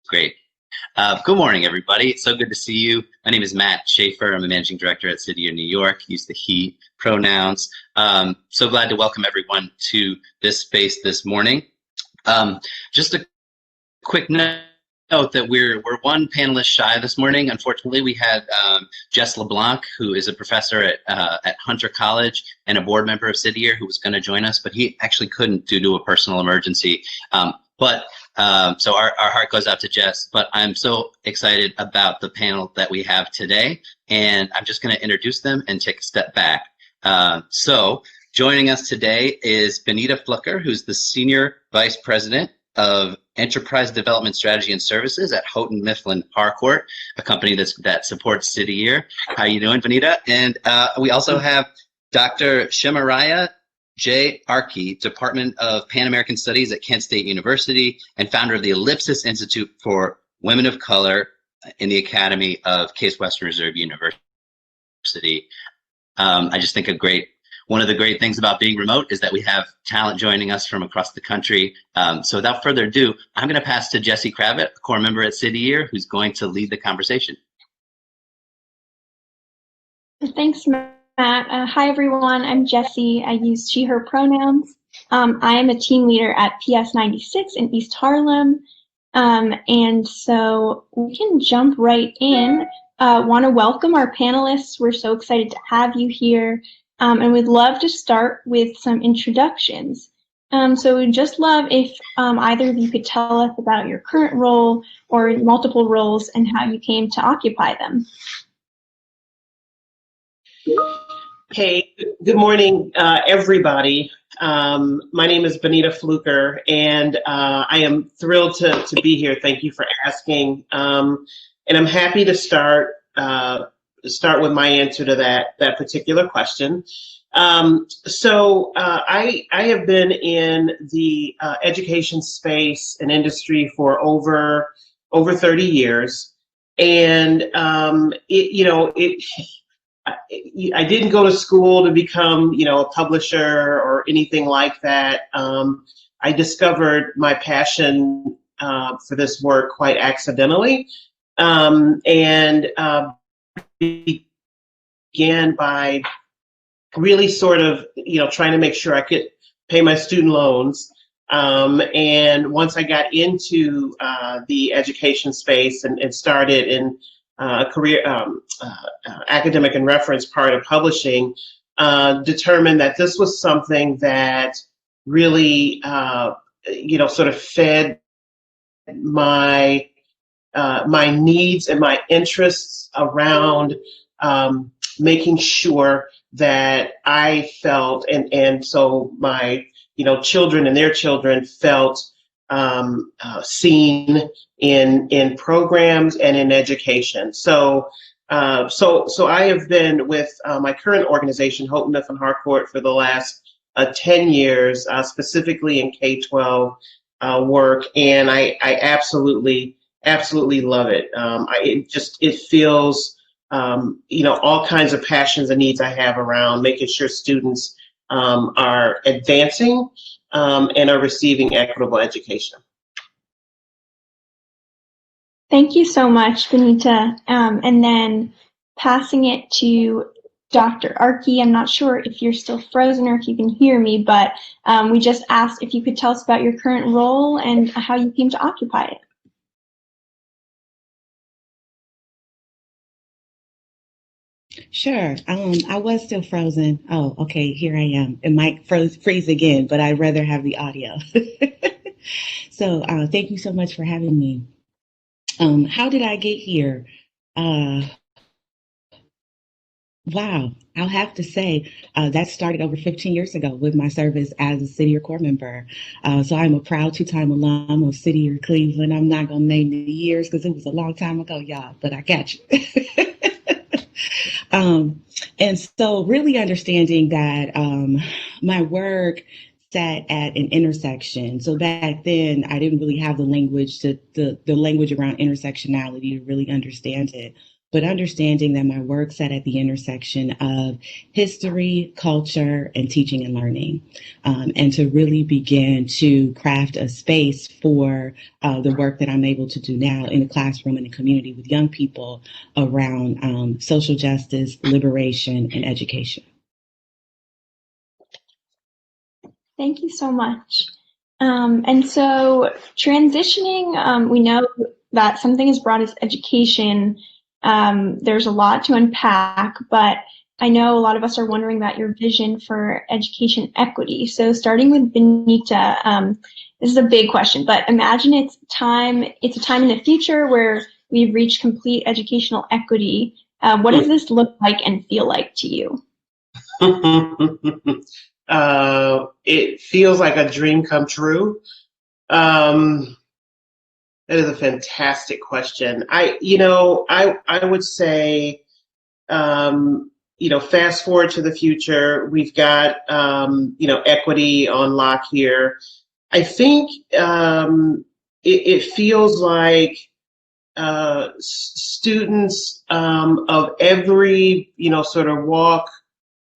Great. Good morning, everybody. It's so good to see you. My name is Matt Schaefer. I'm a managing director at City of New York. Use the he pronouns. So glad to welcome everyone to this space this morning. Just a quick note that we're one panelist shy this morning. Unfortunately, we had Jess LeBlanc, who is a professor at Hunter College and a board member of City Year, who was going to join us, but he actually couldn't due to a personal emergency. So our heart goes out to Jess, but I'm so excited about the panel that we have today, and I'm just going to introduce them and take a step back. So joining us today is Benita Flucker, who's the Senior Vice President of Enterprise Development Strategy and Services at Houghton Mifflin Harcourt, a company that supports City Year. How you doing, Benita? And we also have Dr. Shemaraya J. Arki, Department of Pan American Studies at Kent State University, and founder of the Ellipsis Institute for Women of Color in the Academy of Case Western Reserve University. I just think one of the great things about being remote is that we have talent joining us from across the country. So without further ado, I'm going to pass to Jessie Kravitz, a core member at City Year, who's going to lead the conversation. Thanks, Matt. Hi, everyone. I'm Jessie. I use she, her pronouns. I am a team leader at PS 96 in East Harlem. And so we can jump right in. Want to welcome our panelists. We're so excited to have you here. And we'd love to start with some introductions. So we'd just love if either of you could tell us about your current role or multiple roles and how you came to occupy them. Hey, good morning, everybody. My name is Benita Flucker, and I am thrilled to be here. Thank you for asking. And I'm happy to start with my answer to that particular question. So I have been in the education space and industry for over 30 years, and I didn't go to school to become, a publisher or anything like that. I discovered my passion for this work quite accidentally, and began by really sort of, trying to make sure I could pay my student loans. And once I got into the education space and started in career, academic and reference part of publishing, determined that this was something that really, sort of fed my needs and my interests around making sure that I felt, and so my, children and their children felt seen in programs and in education. So I have been with my current organization, Houghton Mifflin Harcourt, for the last 10 years, specifically in K-12 work, and I absolutely love it. It feels, all kinds of passions and needs I have around making sure students are advancing and are receiving equitable education. Thank you so much, Benita. And then passing it to Dr. Arki. I'm not sure if you're still frozen or if you can hear me, but we just asked if you could tell us about your current role and how you came to occupy it. Sure. I was still frozen. Oh, okay, here I am. It might freeze again, but I'd rather have the audio. So thank you so much for having me. How did I get here? Wow, I'll have to say that started over 15 years ago with my service as a City Year Corps member. So I'm a proud two-time alum of City Year Cleveland. I'm not going to name the years because it was a long time ago, y'all, but I got you. And so really understanding that my work sat at an intersection. So back then, I didn't really have the language around intersectionality to really understand it. but understanding that my work sat at the intersection of history, culture, and teaching and learning, and to really begin to craft a space for the work that I'm able to do now in the classroom and the community with young people around social justice, liberation, and education. Thank you so much. And so transitioning, we know that something as broad as education, there's a lot to unpack, but I know a lot of us are wondering about your vision for education equity. So starting with Benita, this is a big question, but imagine it's a time in the future where we've reached complete educational equity. What does this look like and feel like to you? It feels like a dream come true. That is a fantastic question. I would say, fast forward to the future, we've got, equity on lock here. I think it feels like students of every, sort of walk,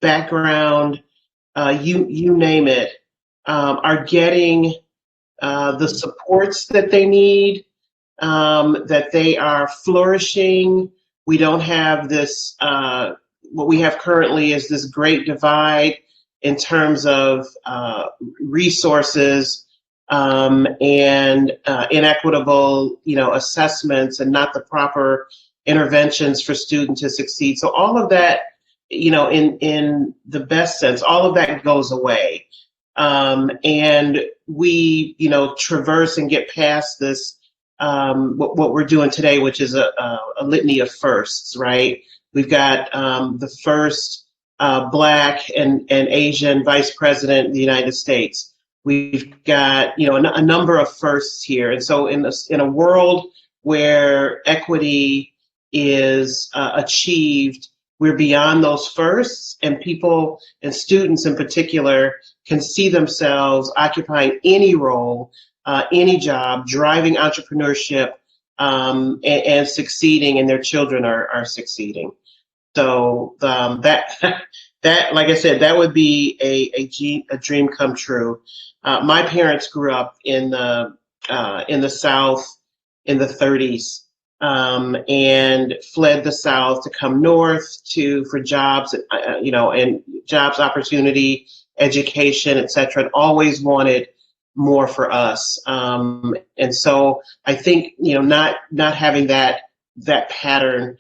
background, you name it, are getting the supports that they need, that they are flourishing. We don't have this, what we have currently is this great divide in terms of resources and inequitable, assessments and not the proper interventions for students to succeed. So all of that, in the best sense, all of that goes away. And we, traverse and get past this, what we're doing today, which is a litany of firsts, right? We've got the first Black and Asian vice president of the United States. We've got, a number of firsts here. And so in a world where equity is achieved, we're beyond those firsts, and people and students in particular can see themselves occupying any role, any job, driving entrepreneurship, and succeeding, and their children are succeeding. So that, like I said, that would be a dream come true. My parents grew up in the South in the 30s. And fled the South to come north for jobs, and jobs, opportunity, education, et cetera, and always wanted more for us. And so I think, not having that pattern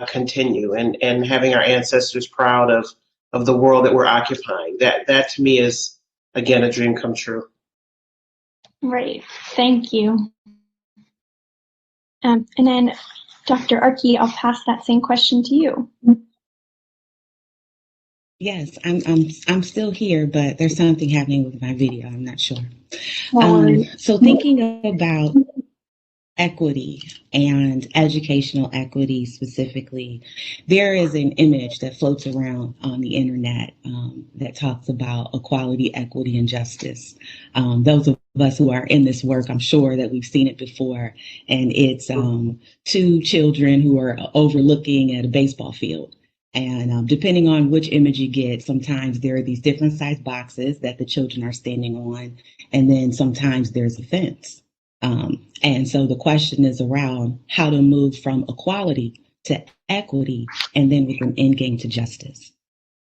continue and having our ancestors proud of the world that we're occupying, that to me is, again, a dream come true. Right. Thank you. And then, Dr. Arki, I'll pass that same question to you. Yes, I'm still here, but there's something happening with my video. I'm not sure. So thinking about equity and educational equity specifically, there is an image that floats around on the internet that talks about equality, equity, and justice. Those of us who are in this work, I'm sure that we've seen it before, and it's two children who are overlooking at a baseball field. And depending on which image you get, sometimes there are these different size boxes that the children are standing on, and then sometimes there's a fence. And so the question is around how to move from equality to equity, and then with an end game to justice.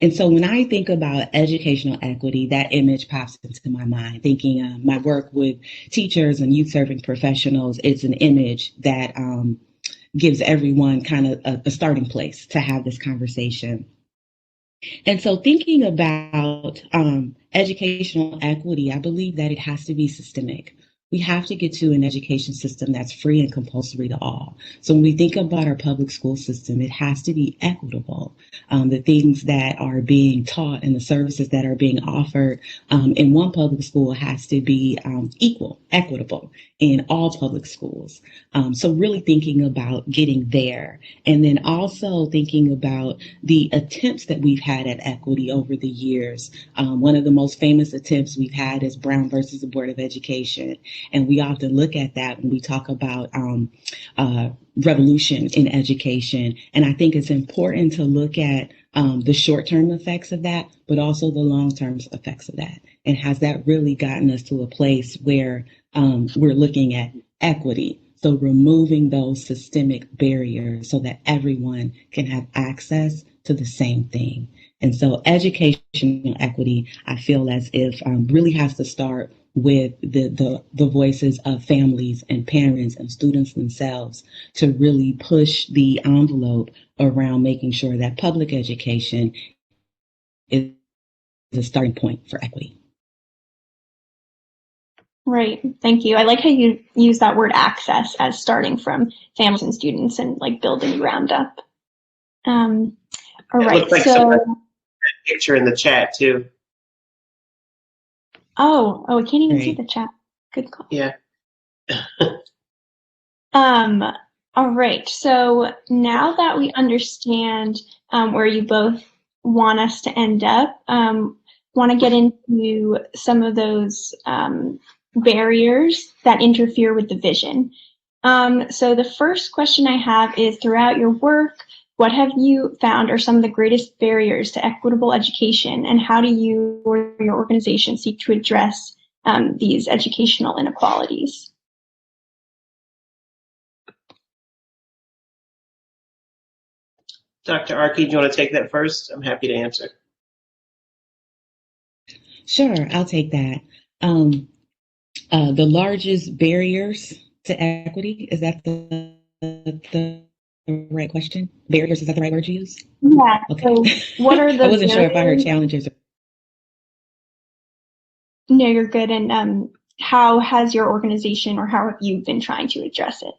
And so when I think about educational equity, that image pops into my mind, thinking my work with teachers and youth serving professionals, it's an image that gives everyone kind of a starting place to have this conversation. And so thinking about educational equity, I believe that it has to be systemic. We have to get to an education system that's free and compulsory to all. So when we think about our public school system, it has to be equitable. The things that are being taught and the services that are being offered in one public school has to be equitable in all public schools. So really thinking about getting there, and then also thinking about the attempts that we've had at equity over the years. One of the most famous attempts we've had is Brown versus the Board of Education. And we often look at that when we talk about revolution in education. And I think it's important to look at the short-term effects of that, but also the long-term effects of that. And has that really gotten us to a place where we're looking at equity? So removing those systemic barriers so that everyone can have access to the same thing. And so educational equity, I feel as if really has to start with the voices of families and parents and students themselves to really push the envelope around making sure that public education is a starting point for equity. Right. Thank you. I like how you use that word access as starting from families and students and like building ground up. All right. Looks like So, picture in the chat too. oh, I can't even see the chat. Good call. Yeah. All right. So now that we understand where you both want us to end up, want to get into some of those barriers that interfere with the vision. So the first question I have is, throughout your work, what have you found are some of the greatest barriers to equitable education, and how do you or your organization seek to address these educational inequalities? Dr. Arki, do you want to take that first? I'm happy to answer. Sure, I'll take that. The largest barriers to equity, is that the right question? Barriers, is that the right word you use? Yeah. Okay. So what are the I wasn't sure if I heard challenges. No, you're good. And how has your organization, or how have you been trying to address it?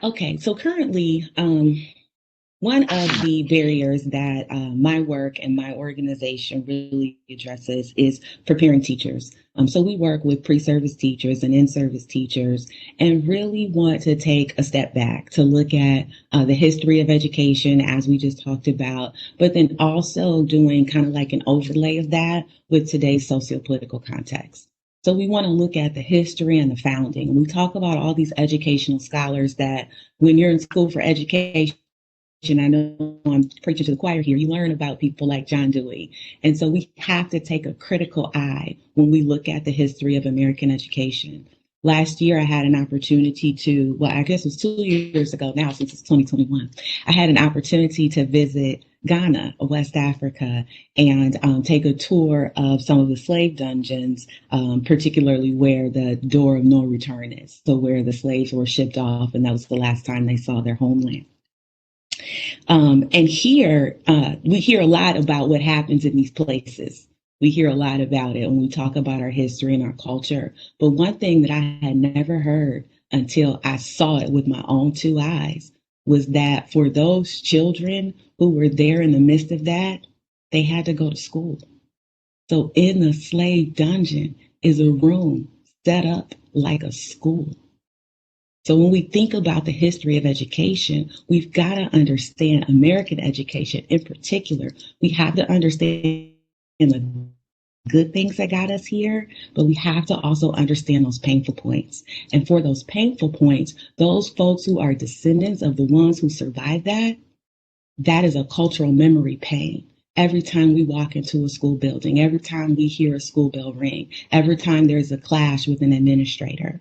Okay, so currently, one of the barriers that my work and my organization really addresses is preparing teachers. So we work with pre-service teachers and in-service teachers and really want to take a step back to look at the history of education, as we just talked about, but then also doing kind of like an overlay of that with today's socio-political context. So we want to look at the history and the founding. We talk about all these educational scholars that when you're in school for education, I know I'm preaching to the choir here, you learn about people like John Dewey. And so we have to take a critical eye when we look at the history of American education. Last year, I had an opportunity to, well, I guess it was 2 years ago now, since it's 2021, I had an opportunity to visit Ghana, West Africa, and take a tour of some of the slave dungeons, particularly where the door of no return is. So where the slaves were shipped off, and that was the last time they saw their homeland. And here, we hear a lot about what happens in these places. We hear a lot about it when we talk about our history and our culture. But one thing that I had never heard until I saw it with my own 2 eyes was that for those children who were there in the midst of that, they had to go to school. So in the slave dungeon is a room set up like a school. So when we think about the history of education, we've got to understand American education in particular. We have to understand the good things that got us here, but we have to also understand those painful points. And for those painful points, those folks who are descendants of the ones who survived that, that is a cultural memory pain. Every time we walk into a school building, every time we hear a school bell ring, every time there's a clash with an administrator,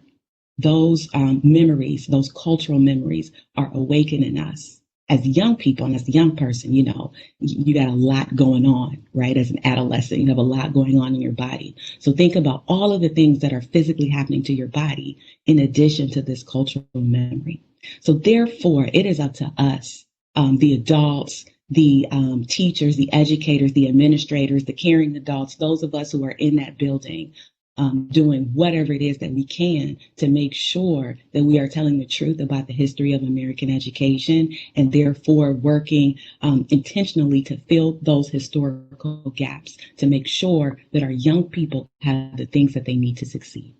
those memories, those cultural memories are awakening us as young people. And as a young person, you know, you got a lot going on, right? As an adolescent, you have a lot going on in your body. So think about all of the things that are physically happening to your body in addition to this cultural memory. So therefore, it is up to us, the adults, the teachers, the educators, the administrators, the caring adults, those of us who are in that building, doing whatever it is that we can to make sure that we are telling the truth about the history of American education, and therefore working intentionally to fill those historical gaps to make sure that our young people have the things that they need to succeed.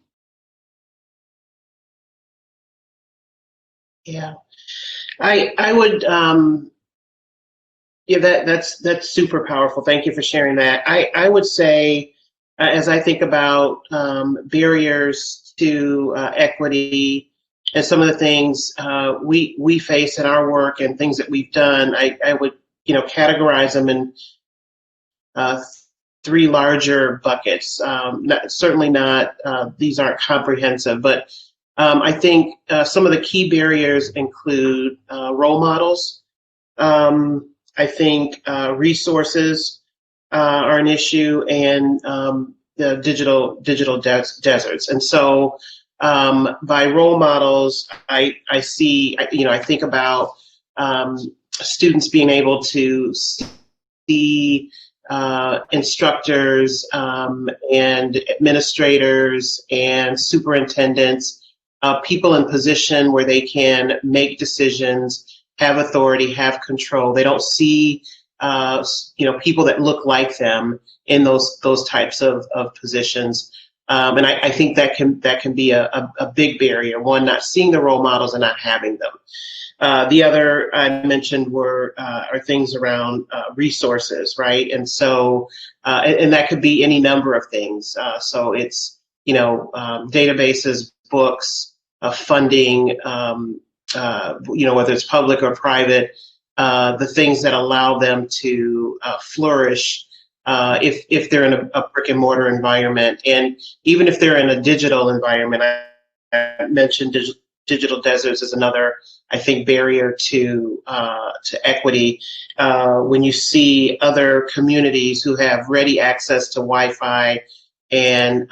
Yeah, I would, yeah, that's super powerful. Thank you for sharing that. I would say as I think about barriers to equity and some of the things we face in our work and things that we've done, I would categorize them in three larger buckets. Certainly not, these aren't comprehensive, but I think some of the key barriers include role models. I think resources are an issue, and the digital deserts. And so by role models, I see, I think about students being able to see instructors and administrators and superintendents, people in position where they can make decisions, have authority, have control. They don't see people that look like them in those types of positions. And I think that can be a big barrier. One, not seeing the role models and not having them. The other I mentioned are things around resources, right? And so, and that could be any number of things. So it's databases, books, funding, whether it's public or private, the things that allow them to flourish if they're in a brick and mortar environment, and even if they're in a digital environment. I mentioned digital deserts is another, I think, barrier to equity. When you see other communities who have ready access to Wi-Fi and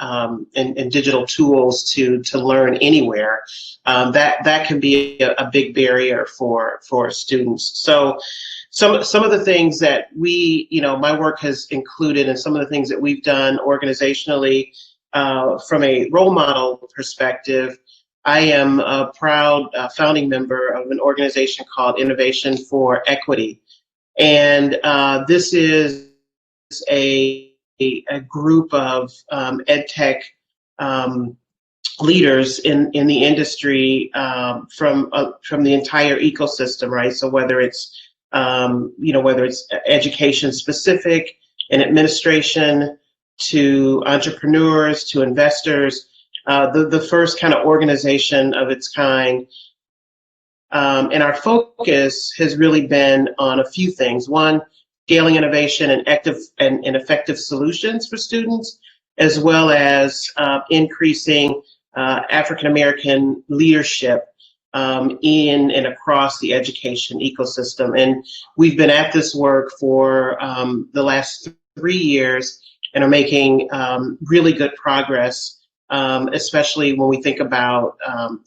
digital tools to learn anywhere, that can be a big barrier for students. So some of the things that my work has included, and some of the things that we've done organizationally from a role model perspective, I am a proud founding member of an organization called Innovation for Equity. And this is a group of ed tech leaders in the industry from the entire ecosystem, right? So whether it's education specific and administration, to entrepreneurs, to investors, the first kind of organization of its kind. And our focus has really been on a few things. One, scaling innovation and effective solutions for students, as well as increasing African American leadership in and across the education ecosystem. And we've been at this work for the last 3 years and are making really good progress, especially when we think about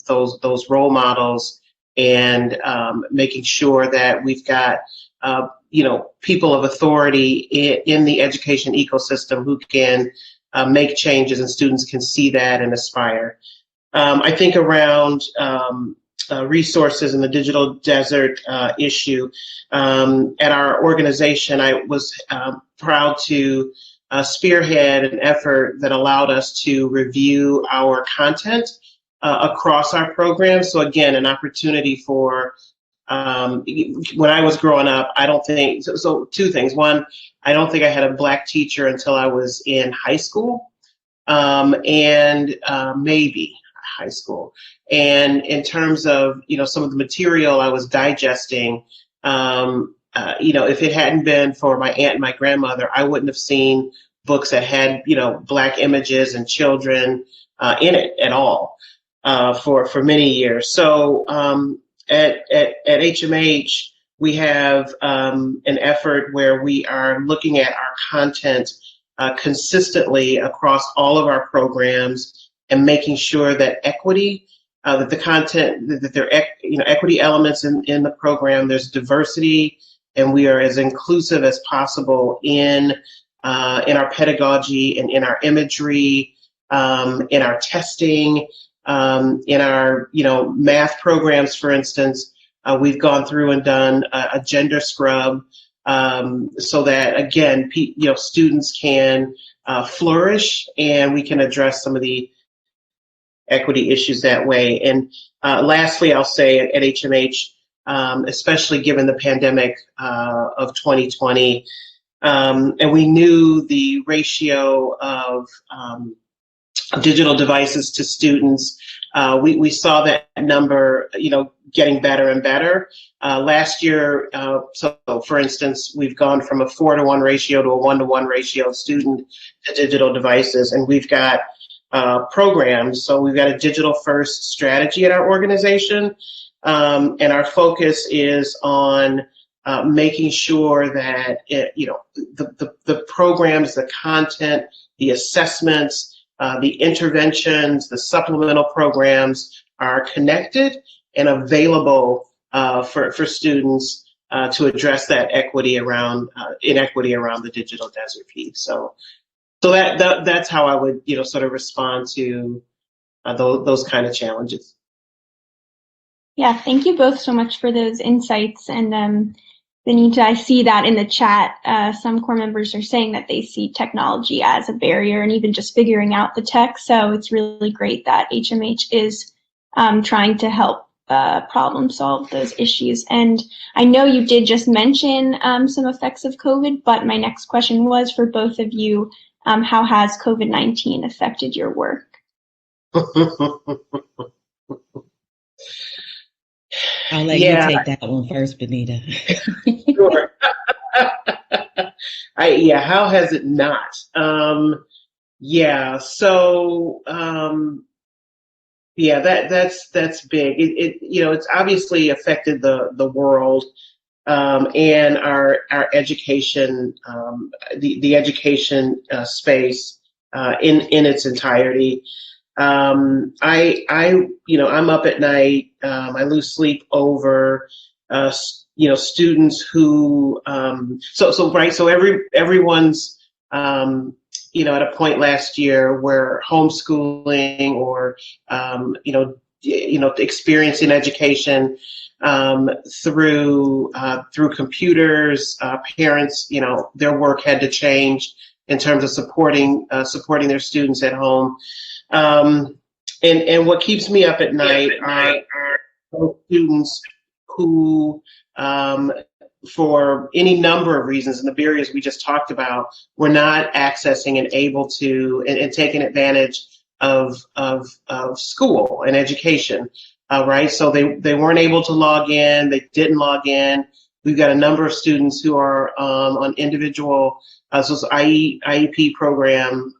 those role models and making sure that we've got people of authority in the education ecosystem who can make changes, and students can see that and aspire. I think around resources in the digital desert issue, at our organization, I was proud to spearhead an effort that allowed us to review our content across our program. So again, an opportunity for, when I was growing up, I don't think, so two things. One, I don't think I had a Black teacher until I was in high school, and maybe high school. And in terms of, some of the material I was digesting, if it hadn't been for my aunt and my grandmother, I wouldn't have seen books that had, Black images and children in it at all for many years. So at HMH, we have an effort where we are looking at our content consistently across all of our programs and making sure that equity, that the content, that there are equity elements in the program, there's diversity, and we are as inclusive as possible in our pedagogy and in our imagery, in our testing, in our math programs, for instance. We've gone through and done a gender scrub so that, again, students can flourish and we can address some of the equity issues that way. And lastly, I'll say at HMH, especially given the pandemic of 2020, And we knew the ratio of digital devices to students. We saw that number, getting better and better. Last year, so for instance, we've gone from a 4-to-1 ratio to a 1-to-1 ratio of student to digital devices, and we've got programs. So we've got a digital first strategy at our organization, and our focus is on making sure that the programs, the content, the assessments, the interventions, the supplemental programs are connected and available for students to address that inequity around the digital desert piece. So that's how I would sort of respond to those kind of challenges. Yeah, thank you both so much for those insights. And Benita, I see that in the chat, some core members are saying that they see technology as a barrier and even just figuring out the tech. So it's really great that HMH is trying to help problem solve those issues. And I know you did just mention some effects of COVID, but my next question was for both of you, how has COVID-19 affected your work? I'll let you take that one first, Benita. Sure. How has it not? That's big. It's obviously affected the world and our education, the education space in its entirety. I'm up at night. I lose sleep over students who so everyone's at a point last year where homeschooling or experiencing education through computers. Parents, their work had to change in terms of supporting their students at home. And what keeps me up at night are those students who, for any number of reasons, and the barriers we just talked about, were not accessing and able to and taking advantage of school and education, right? So they weren't able to log in. They didn't log in. We've got a number of students who are on individual IEP program.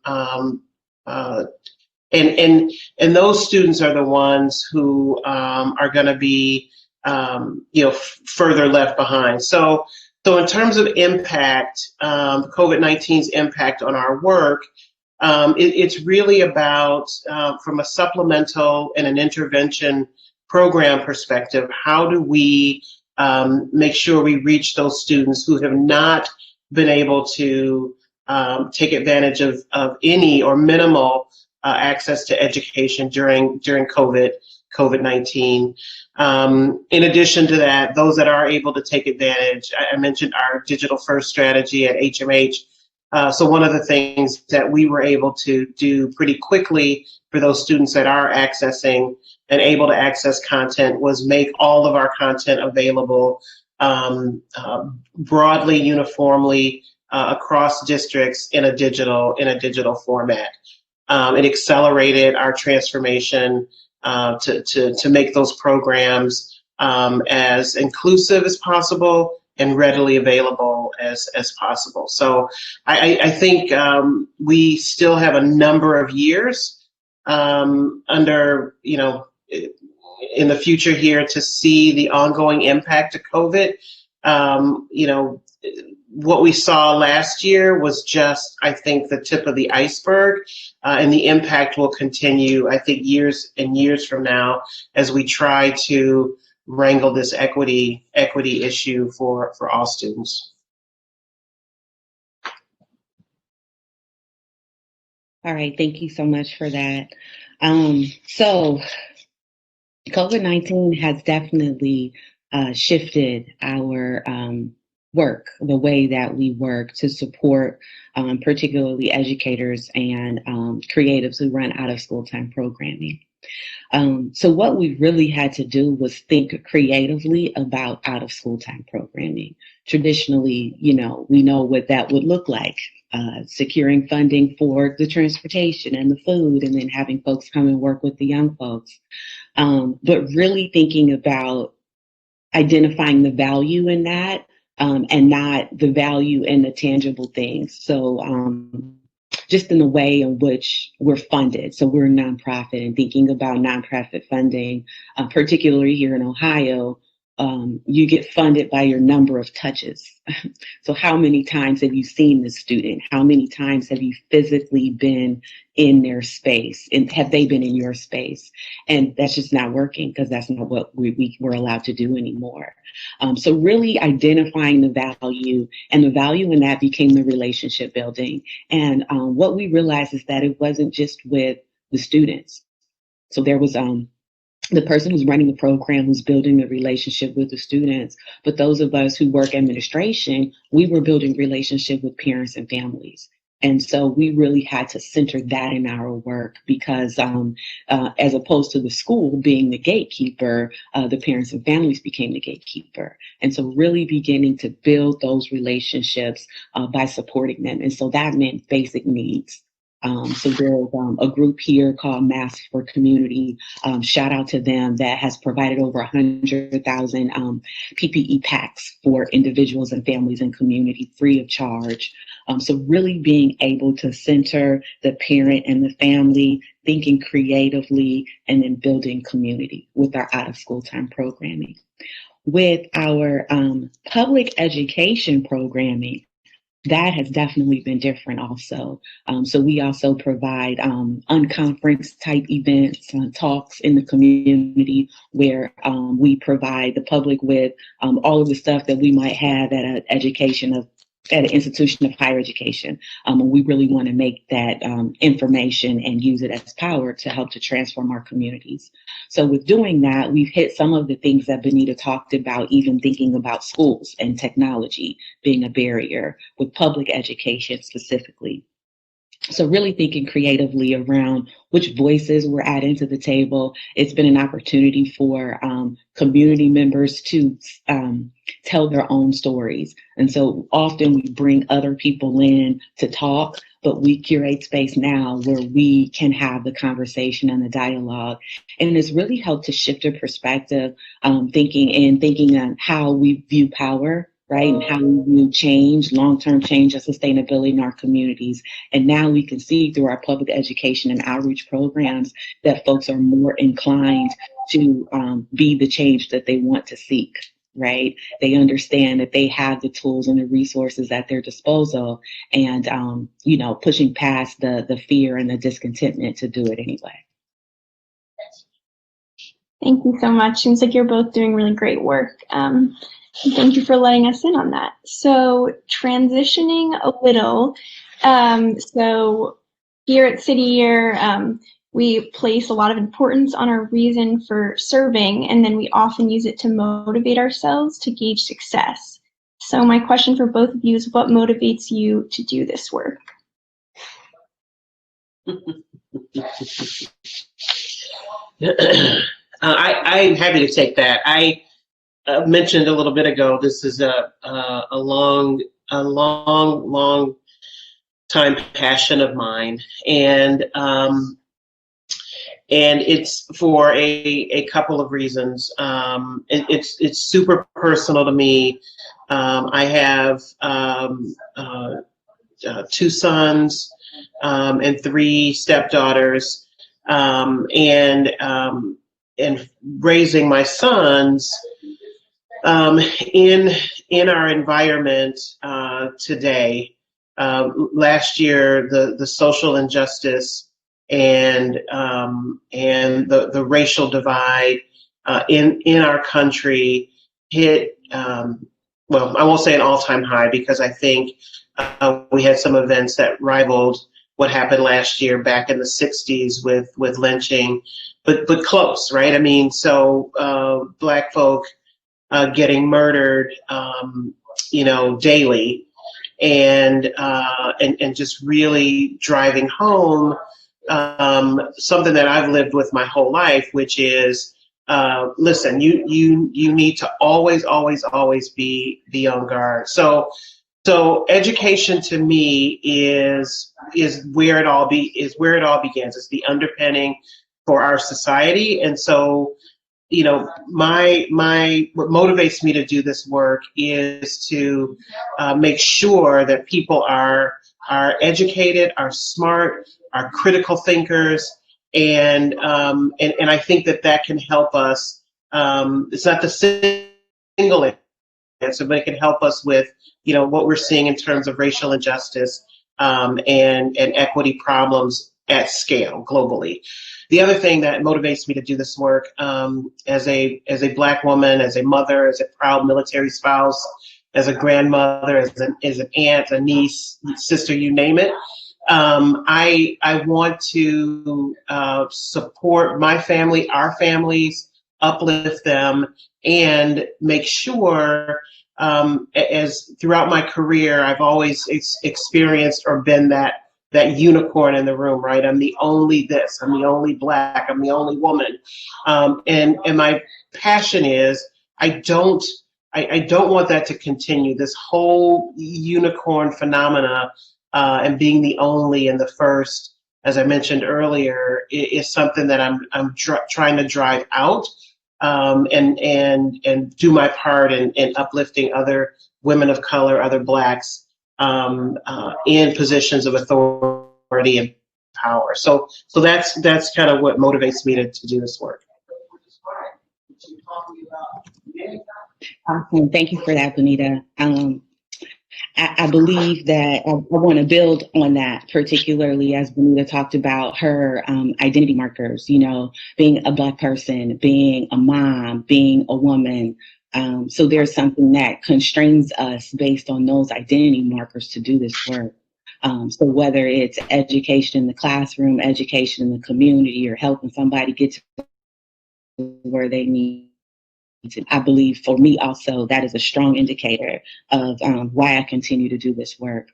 And those students are the ones who are going to be further left behind. So in terms of impact, COVID-19's impact on our work, it's really about, from a supplemental and an intervention program perspective, how do we make sure we reach those students who have not been able to take advantage of any or minimal access to education during COVID-19. In addition to that, those that are able to take advantage, I mentioned our digital first strategy at HMH. So one of the things that we were able to do pretty quickly for those students that are accessing and able to access content was make all of our content available broadly, uniformly across districts in a digital format. It accelerated our transformation to make those programs as inclusive as possible and readily available as possible. So I think we still have a number of years under, in the future here to see the ongoing impact of COVID. What we saw last year was just, I think, the tip of the iceberg, and the impact will continue, I think, years and years from now as we try to wrangle this equity issue for all students. All right, thank you so much for that. So COVID-19 has definitely shifted our work, the way that we work to support particularly educators and creatives who run out of school time programming. So what we really had to do was think creatively about out of school time programming. Traditionally, we know what that would look like. Securing funding for the transportation and the food, and then having folks come and work with the young folks. But really thinking about identifying the value in that, and not the value in the tangible things. So just in the way in which we're funded. So we're a nonprofit, and thinking about nonprofit funding, particularly here in Ohio, you get funded by your number of touches. So how many times have you seen the student? How many times have you physically been in their space? And have they been in your space? And that's just not working, because that's not what we were allowed to do anymore. So really identifying the value, and the value in that became the relationship building. And what we realized is that it wasn't just with the students. So there was the person who's running the program, who's building the relationship with the students, but those of us who work administration, we were building relationship with parents and families. And so we really had to center that in our work, because as opposed to the school being the gatekeeper, the parents and families became the gatekeeper. And so really beginning to build those relationships by supporting them. And so that meant basic needs. So there's a group here called Mask for Community. Shout out to them, that has provided over 100,000 PPE packs for individuals and families and community free of charge. So really being able to center the parent and the family, thinking creatively, and then building community with our out of school time programming. With our public education programming, that has definitely been different also. So we also provide unconference type events, talks in the community, where we provide the public with all of the stuff that we might have at an institution of higher education. And we really want to make that information and use it as power to help to transform our communities. So with doing that, we've hit some of the things that Benita talked about, even thinking about schools and technology being a barrier, with public education specifically. So really thinking creatively around which voices we're adding to the table. It's been an opportunity for community members to tell their own stories. And so often we bring other people in to talk, but we curate space now where we can have the conversation and the dialogue. And it's really helped to shift a perspective, thinking on how we view power, right? And how we view change, long-term change and sustainability in our communities. And now we can see through our public education and outreach programs that folks are more inclined to be the change that they want to seek, right? They understand that they have the tools and the resources at their disposal, and, pushing past the fear and the discontentment to do it anyway. Thank you so much. Seems like you're both doing really great work. Thank you for letting us in on that. So transitioning a little, so here at City Year, we place a lot of importance on our reason for serving, and then we often use it to motivate ourselves to gauge success. So my question for both of you is, what motivates you to do this work? I'm happy to take that. I mentioned a little bit ago, this is a long time passion of mine, and it's for a couple of reasons. It's super personal to me. I have 2 sons and 3 stepdaughters, and raising my sons in our environment today. Last year, the social injustice and the racial divide in our country hit, well, I won't say an all-time high, because I think we had some events that rivaled what happened last year back in the 60s with lynching, but close, right? I mean, so Black folk getting murdered, daily, and just really driving home something that I've lived with my whole life, which is, listen, you need to always be on guard. So education to me is where it all begins. It's the underpinning for our society. And so, you know, what motivates me to do this work is to make sure that people are educated, are smart, are critical thinkers, and I think that can help us. It's not the single answer, but it can help us with, you know, what we're seeing in terms of racial injustice and equity problems at scale globally. The other thing that motivates me to do this work, as a Black woman, as a mother, as a proud military spouse, as a grandmother, as an aunt, a niece, sister, you name it, I want to support my family, our families, uplift them, and make sure, as throughout my career, I've always experienced or been that unicorn in the room, right? I'm the only this, I'm the only Black, I'm the only woman. And my passion is, I don't want that to continue. This whole unicorn phenomena, and being the only and the first, as I mentioned earlier, is something that I'm trying to drive out, and do my part in uplifting other women of color, other Blacks, in positions of authority and power. So that's kind of what motivates me to do this work. Awesome. Thank you for that, Bonita. I believe that I want to build on that, particularly as Bonita talked about her identity markers, you know, being a Black person, being a mom, being a woman. So there's something that constrains us based on those identity markers to do this work. So whether it's education in the classroom, education in the community, or helping somebody get to where they need to, I believe for me also, that is a strong indicator of why I continue to do this work.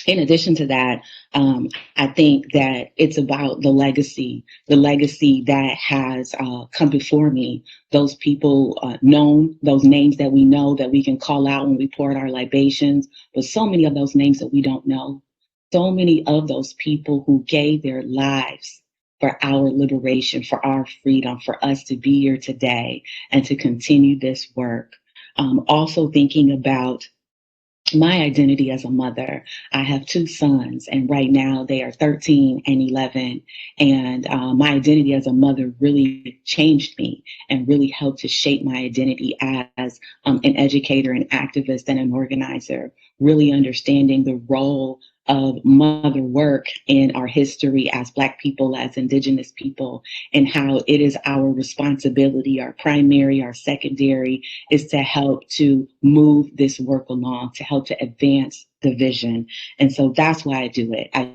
In addition to that, I think that it's about the legacy that has come before me, those people known, those names that we know that we can call out when we pour out our libations, but so many of those names that we don't know, so many of those people who gave their lives for our liberation, for our freedom, for us to be here today and to continue this work. Also thinking about my identity as a mother. I have two sons, and right now they are 13 and 11. And my identity as a mother really changed me and really helped to shape my identity as an educator, an activist, and an organizer, really understanding the role of mother work in our history as Black people, as Indigenous people, and how it is our responsibility, our primary, our secondary, is to help to move this work along, to help to advance the vision. And so that's why I do it. I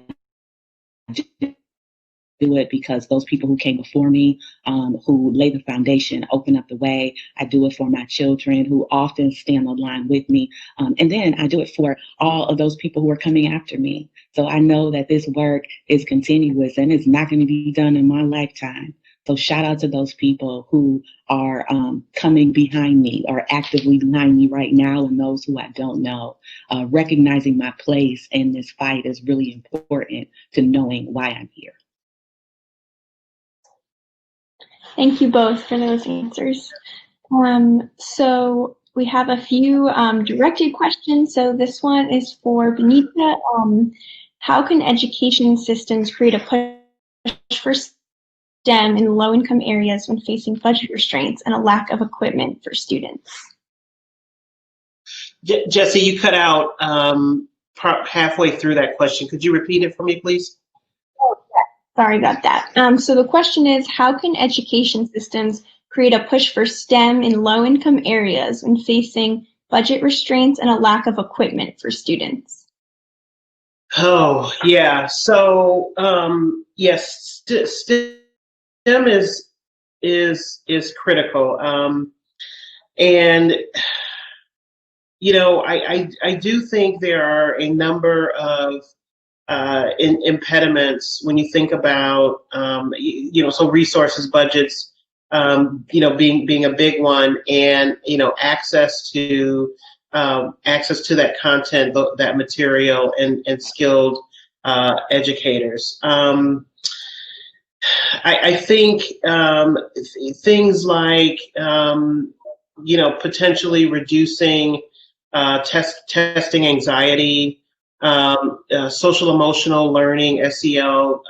do it because those people who came before me, who laid the foundation, opened up the way. I do it for my children who often stand on line with me. And then I do it for all of those people who are coming after me. So I know that this work is continuous and it's not going to be done in my lifetime. So shout out to those people who are coming behind me or actively behind me right now, and those who I don't know. Recognizing my place in this fight is really important to knowing why I'm here. Thank you both for those answers. So we have a few directed questions. So this one is for Bonita. How can education systems create a push for STEM in low-income areas when facing budget restraints and a lack of equipment for students? Jesse, you cut out halfway through that question. Could you repeat it for me, please? Sorry about that. So the question is, how can education systems create a push for STEM in low-income areas when facing budget restraints and a lack of equipment for students? Oh, yeah. So, yes, STEM is critical. And, you know, I do think there are a number of impediments when you think about, so resources, budgets, being a big one, and access to that content, that material, and skilled educators. I think things like potentially reducing testing anxiety, social emotional learning, SEL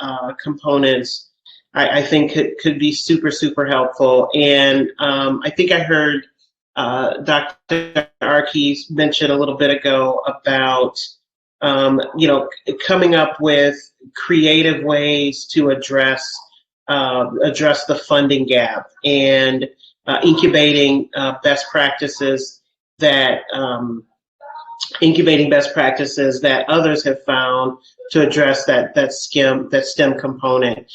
components, I think could be super helpful. And I think I heard Dr. Arkey mention a little bit ago about coming up with creative ways to address the funding gap, and incubating best practices that others have found to address that STEM component.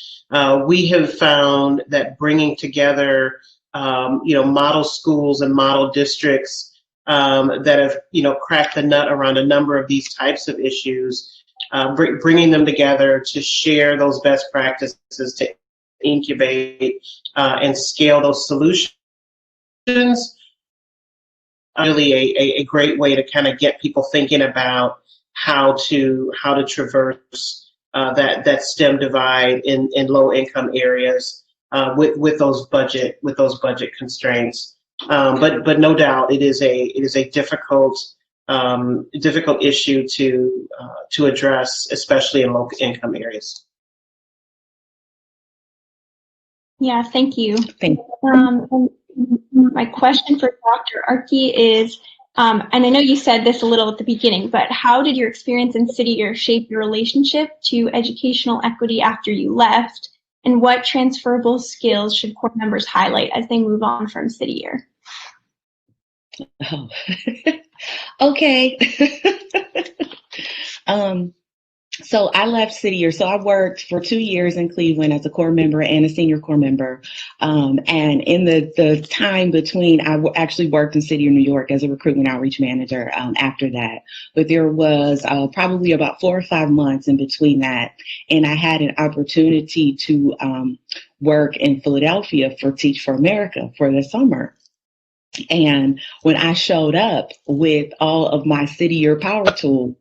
We have found that bringing together model schools and model districts that have cracked the nut around a number of these types of issues, bringing them together to share those best practices, to incubate and scale those solutions, really a great way to kind of get people thinking about how to traverse that STEM divide in low income areas with those budget constraints. But no doubt it is a difficult issue to address, especially in low income areas. Yeah, thank you. Thank you. My question for Dr. Arkey is, and I know you said this a little at the beginning, but how did your experience in City Year shape your relationship to educational equity after you left? And what transferable skills should core members highlight as they move on from City Year? Oh, okay. So I left City Year. So I worked for 2 years in Cleveland as a core member and a senior core member. And in the time between, I actually worked in City Year, New York as a recruitment outreach manager after that. But there was probably about 4 or 5 months in between that. And I had an opportunity to work in Philadelphia for Teach for America for the summer. And when I showed up with all of my City Year power tools,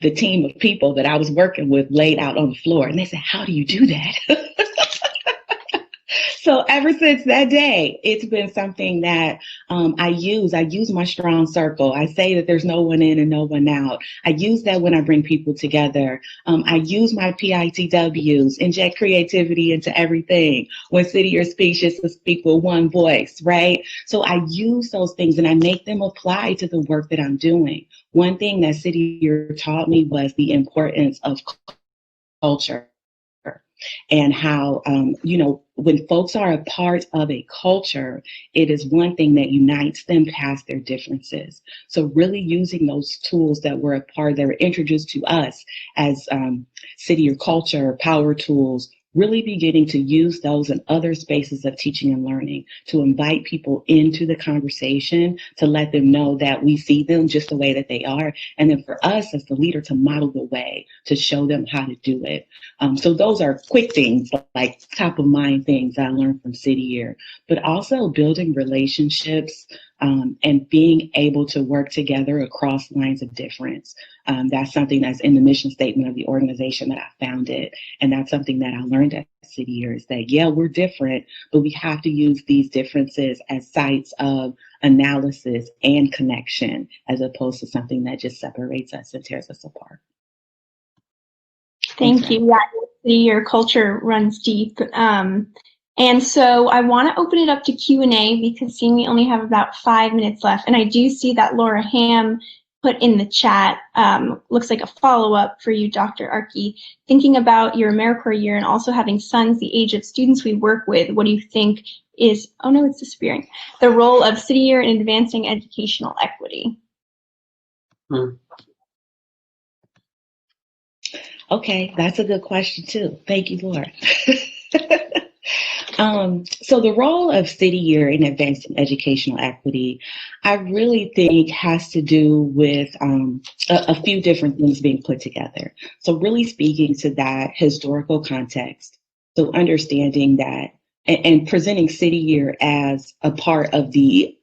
the team of people that I was working with laid out on the floor, and they said, "How do you do that?" So ever since that day, it's been something that I use. I use my strong circle. I say that there's no one in and no one out. I use that when I bring people together. I use my PITWs, inject creativity into everything. When City Year speaks, just to speak with one voice, right? So I use those things and I make them apply to the work that I'm doing. One thing that City Year taught me was the importance of culture. And how, when folks are a part of a culture, it is one thing that unites them past their differences. So really using those tools that were introduced to us as City Year culture, power tools, really beginning to use those in other spaces of teaching and learning, to invite people into the conversation, to let them know that we see them just the way that they are. And then for us as the leader to model the way, to show them how to do it. So those are quick things, like top of mind things I learned from City Year, but also building relationships and being able to work together across lines of difference. That's something that's in the mission statement of the organization that I founded. And that's something that I learned at City Year, is that, yeah, we're different, but we have to use these differences as sites of analysis and connection, as opposed to something that just separates us and tears us apart. Thank you. Yeah, City Year culture runs deep. And so I want to open it up to Q&A, because seeing we only have about 5 minutes left. And I do see that Laura Ham put in the chat, looks like a follow-up for you, Dr. Arkey. Thinking about your AmeriCorps year and also having sons the age of students we work with, what do you think is, oh no, it's disappearing, the role of City Year in advancing educational equity? Okay, that's a good question too. Thank you, Laura. So the role of City Year in advancing educational equity, I really think has to do with a few different things being put together. So really speaking to that historical context. So understanding that and presenting City Year as a part of the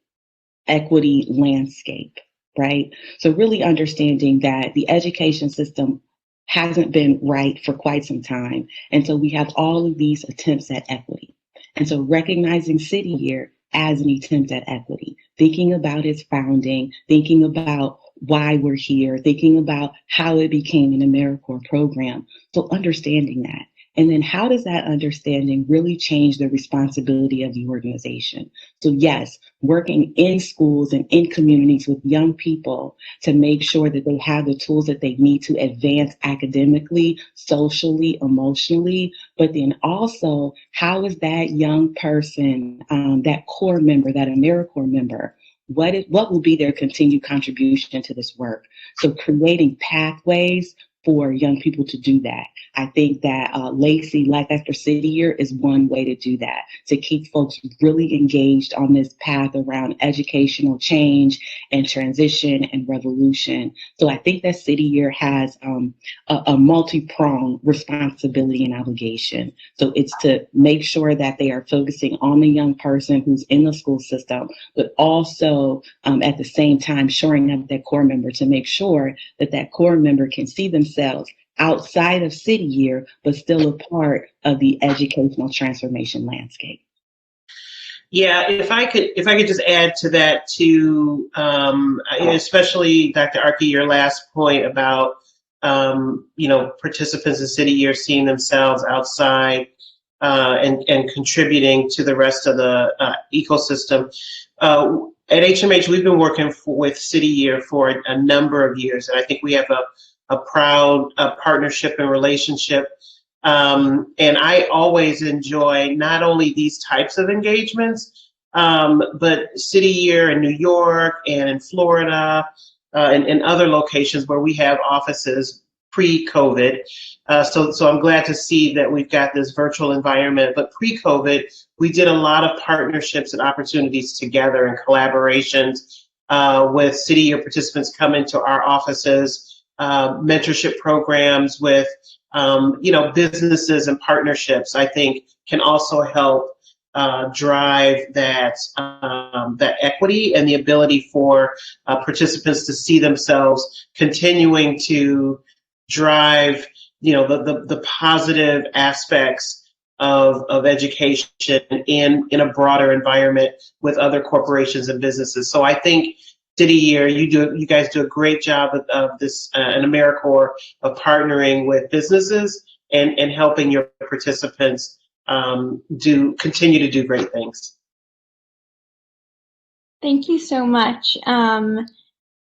equity landscape, right? So really understanding that the education system hasn't been right for quite some time. And so we have all of these attempts at equity. And so recognizing City Year as an attempt at equity, thinking about its founding, thinking about why we're here, thinking about how it became an AmeriCorps program. So understanding that. And then how does that understanding really change the responsibility of the organization? So yes, working in schools and in communities with young people to make sure that they have the tools that they need to advance academically, socially, emotionally, but then also how is that young person, that core member, that AmeriCorps member, what will be their continued contribution to this work? So creating pathways for young people to do that. I think that Lacey Life After City Year is one way to do that, to keep folks really engaged on this path around educational change and transition and revolution. So I think that City Year has a multi-pronged responsibility and obligation. So it's to make sure that they are focusing on the young person who's in the school system, but also at the same time shoring up that core member to make sure that that core member can see themselves outside of City Year, but still a part of the educational transformation landscape. Yeah, if I could just add to that too, especially Dr. Arki, your last point about participants in City Year seeing themselves outside and contributing to the rest of the ecosystem. At HMH, we've been working with City Year for a number of years, and I think we have a proud partnership and relationship. And I always enjoy not only these types of engagements, but City Year in New York and in Florida and other locations where we have offices pre-COVID. So I'm glad to see that we've got this virtual environment. But pre-COVID, we did a lot of partnerships and opportunities together and collaborations with City Year participants come into our offices, mentorship programs with businesses and partnerships, I think can also help drive that equity and the ability for participants to see themselves continuing to drive the positive aspects of education in a broader environment with other corporations and businesses. So I think City Year, you guys do a great job of this an AmeriCorps of partnering with businesses and helping your participants continue to do great things. Thank you so much.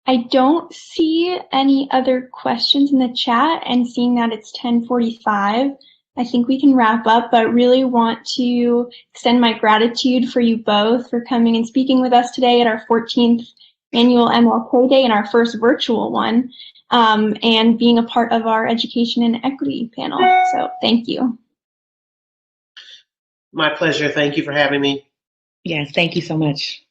I don't see any other questions in the chat, and seeing that it's 10:45, I think we can wrap up, but really want to extend my gratitude for you both for coming and speaking with us today at our 14th annual MLK Day and our first virtual one, and being a part of our education and equity panel. So thank you. My pleasure. Thank you for having me. Yes, thank you so much.